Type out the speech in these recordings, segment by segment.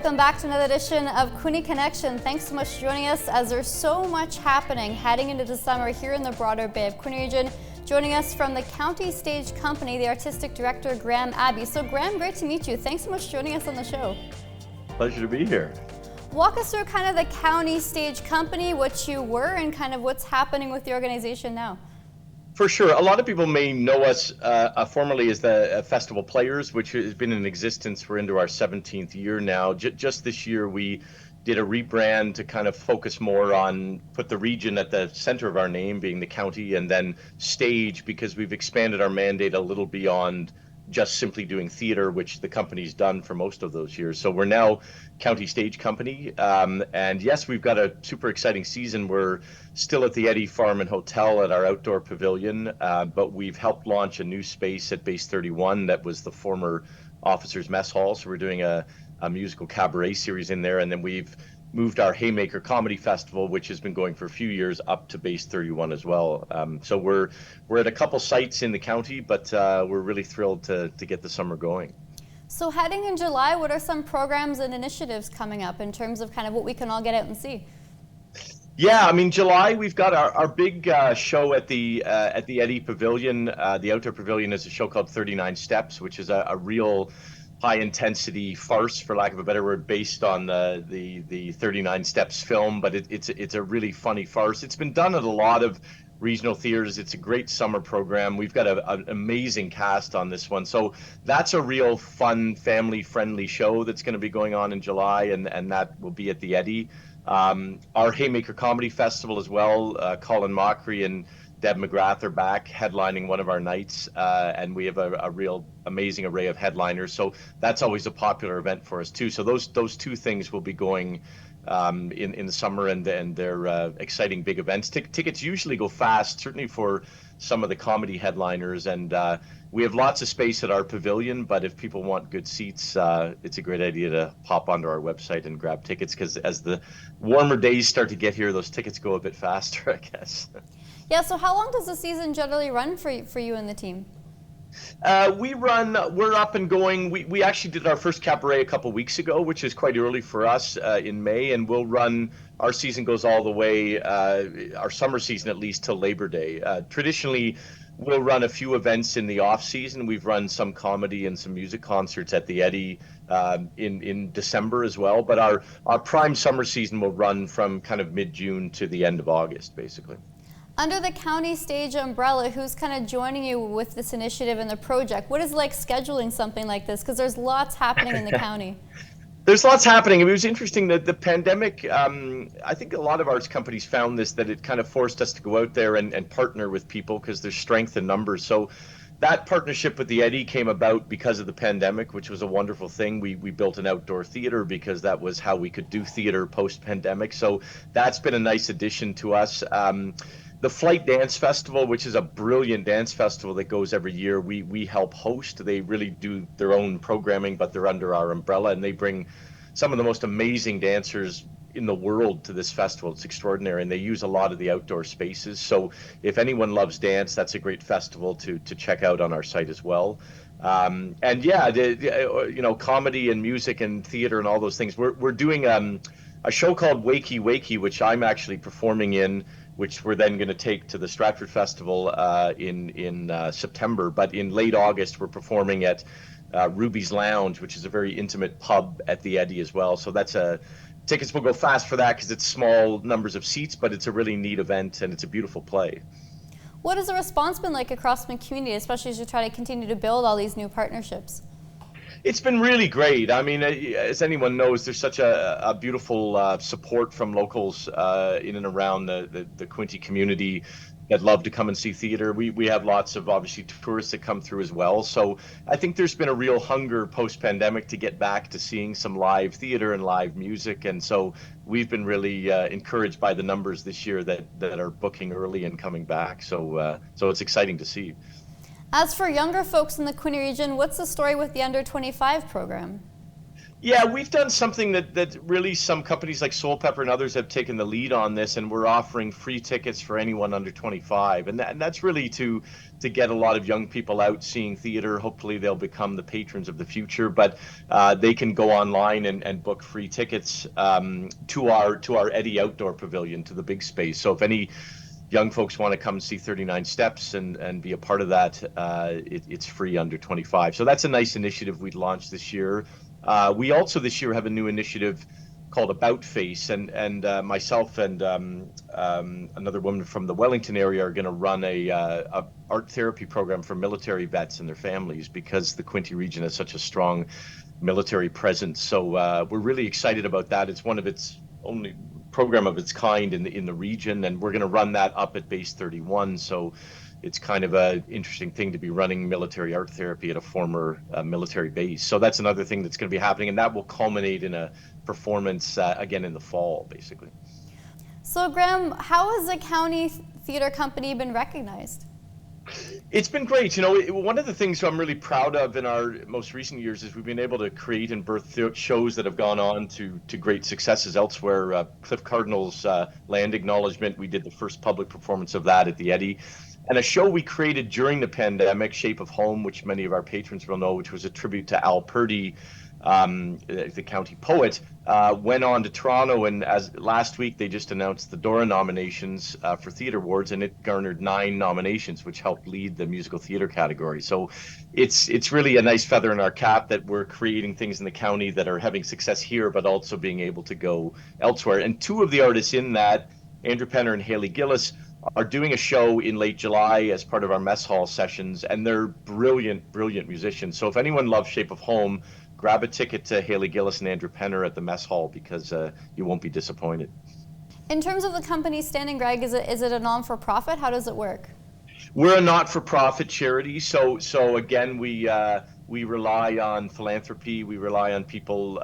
welcome back to another edition of Quinte Connection. Thanks so much for joining us as there's so much happening heading into the summer here in the broader Bay of Quinte region. Joining us from the County Stage Company, the Artistic Director, Graham Abbey. So Graham, great to meet you. Thanks so much for joining us on the show. Pleasure to be here. Walk us through kind of the County Stage Company, what you were, and kind of what's happening with the organization now. For sure. A lot of people may know us formerly as the Festival Players, which has been in existence. We're into our 17th year now. Just this year, we did a rebrand to kind of focus more on, put the region at the center of our name, being the county, and then stage, because we've expanded our mandate a little beyond just simply doing theater, which the company's done for most of those years. So we're now County Stage Company. And yes, we've got a super exciting season. We're still at the Abbey Farm and Hotel at our outdoor pavilion, but we've helped launch a new space at Base 31 that was the former Officers Mess Hall. So we're doing a musical cabaret series in there. And then we've moved our Haymaker Comedy Festival, which has been going for a few years, up to Base 31 as well. So we're at a couple sites in the county, but we're really thrilled to get the summer going. So heading in July, what are some programs and initiatives coming up in terms of kind of what we can all get out and see? Yeah, I mean, July, we've got our big show at the Abbey Pavilion. The outdoor pavilion is a show called 39 Steps, which is a real high-intensity farce, for lack of a better word, based on the 39 Steps film, but it's a really funny farce. It's been done at a lot of regional theaters. It's a great summer program. We've got an amazing cast on this one, so that's a real fun, family-friendly show that's going to be going on in July, and that will be at the Abbey. Our Haymaker Comedy Festival as well. Colin Mockery and Deb McGrath are back headlining one of our nights, and we have a real amazing array of headliners. So that's always a popular event for us too. So those two things will be going in the summer, and they're exciting big events. Tickets usually go fast, certainly for some of the comedy headliners, and we have lots of space at our pavilion, but if people want good seats, it's a great idea to pop onto our website and grab tickets, because as the warmer days start to get here, those tickets go a bit faster, I guess. Yeah, so how long does the season generally run for you and the team? We're up and going. We actually did our first cabaret a couple weeks ago, which is quite early for us, in May, and we'll run, our season goes all the way, our summer season at least, till Labor Day. Traditionally, we'll run a few events in the off season. We've run some comedy and some music concerts at the Abbey in December as well, but our prime summer season will run from kind of mid-June to the end of August, basically. Under the County Stage umbrella, who's kind of joining you with this initiative and the project? What is it like scheduling something like this? Because there's lots happening in the county. There's lots happening. It was interesting that the pandemic, I think a lot of arts companies found this, that it kind of forced us to go out there and partner with people, because there's strength in numbers. So that partnership with the Abbey came about because of the pandemic, which was a wonderful thing. We built an outdoor theater because that was how we could do theater post-pandemic. So that's been a nice addition to us. The Flight Dance Festival, which is a brilliant dance festival that goes every year, we help host. They really do their own programming, but they're under our umbrella, and they bring some of the most amazing dancers in the world to this festival. It's extraordinary, and they use a lot of the outdoor spaces. So if anyone loves dance, that's a great festival to check out on our site as well. And yeah, comedy and music and theater and all those things. We're doing a show called Wakey Wakey, which I'm actually performing in, which we're then going to take to the Stratford Festival in September. But in late August, we're performing at Ruby's Lounge, which is a very intimate pub at the Abbey as well. So tickets will go fast for that, because it's small numbers of seats, but it's a really neat event, and it's a beautiful play. What has the response been like across the community, especially as you try to continue to build all these new partnerships? It's been really great. I mean, as anyone knows, there's such a beautiful support from locals in and around the Quinte community that love to come and see theater. We have lots of, obviously, tourists that come through as well. So I think there's been a real hunger post-pandemic to get back to seeing some live theater and live music. And so we've been really encouraged by the numbers this year that are booking early and coming back. So it's exciting to see. As for younger folks in the Quinte region, what's the story with the Under 25 program? Yeah, we've done something that really some companies like Soul Pepper and others have taken the lead on this, and we're offering free tickets for anyone under 25, and that's really to get a lot of young people out seeing theater. Hopefully, they'll become the patrons of the future, but they can go online and book free tickets to our Eddie Outdoor Pavilion, to the big space. So if any young folks want to come see 39 Steps and be a part of that, it's free under 25. So that's a nice initiative we launched this year. We also this year have a new initiative called About Face, and myself and another woman from the Wellington area are going to run a art therapy program for military vets and their families, because the Quinte region has such a strong military presence. So we're really excited about that. It's one of its only program of its kind in the region, and we're going to run that up at Base 31. So it's kind of an interesting thing to be running military art therapy at a former military base. So that's another thing that's going to be happening, and that will culminate in a performance again in the fall, basically. So Graham, how has the county theater company been recognized? It's been great. One of the things I'm really proud of in our most recent years is we've been able to create and birth shows that have gone on to great successes elsewhere. Cliff Cardinal's Land Acknowledgement, we did the first public performance of that at the Abbey. And a show we created during the pandemic, Shape of Home, which many of our patrons will know, which was a tribute to Al Purdy, the county poet, went on to Toronto, and as last week they just announced the Dora nominations for Theatre Awards, and it garnered 9 nominations, which helped lead the musical theatre category. So it's really a nice feather in our cap that we're creating things in the county that are having success here, but also being able to go elsewhere. And 2 of the artists in that, Andrew Penner and Haley Gillis, are doing a show in late July as part of our mess hall sessions, and they're brilliant musicians. So if anyone loves Shape of Home, grab a ticket to Haley Gillis and Andrew Penner at the mess hall, because you won't be disappointed. In terms of the company's standing, Greg, is it a non-for-profit? How does it work? We're a not-for-profit charity, so again, we rely on philanthropy. We rely on people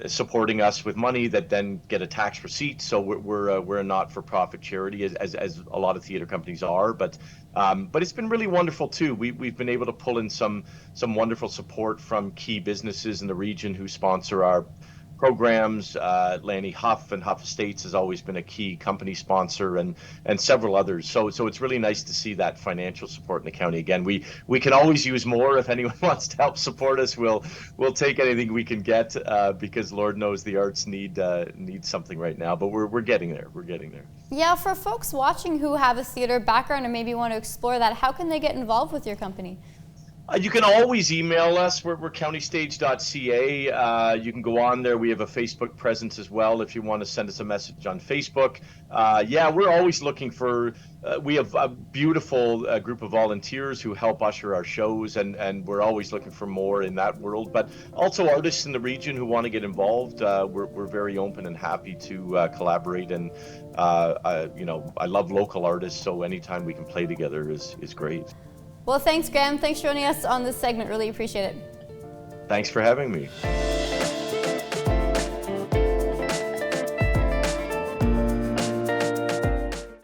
supporting us with money that then get a tax receipt. So we're a not-for-profit charity, as a lot of theater companies are. But it's been really wonderful too. We've been able to pull in some wonderful support from key businesses in the region who sponsor our programs. Lanny Huff and Huff Estates has always been a key company sponsor, and several others. So it's really nice to see that financial support in the county. Again, we can always use more. If anyone wants to help support us, we'll take anything we can get, because Lord knows the arts need something right now. But we're getting there. We're getting there. Yeah, for folks watching who have a theater background and maybe want to explore that, how can they get involved with your company? You can always email us. We're countystage.ca. You can go on there. We have a Facebook presence as well if you want to send us a message on Facebook. Yeah, we're always looking for, we have a beautiful group of volunteers who help usher our shows, and we're always looking for more in that world. But also artists in the region who want to get involved, we're very open and happy to collaborate. And, I love local artists, so anytime we can play together is great. Well, thanks, Graham. Thanks for joining us on this segment. Really appreciate it. Thanks for having me.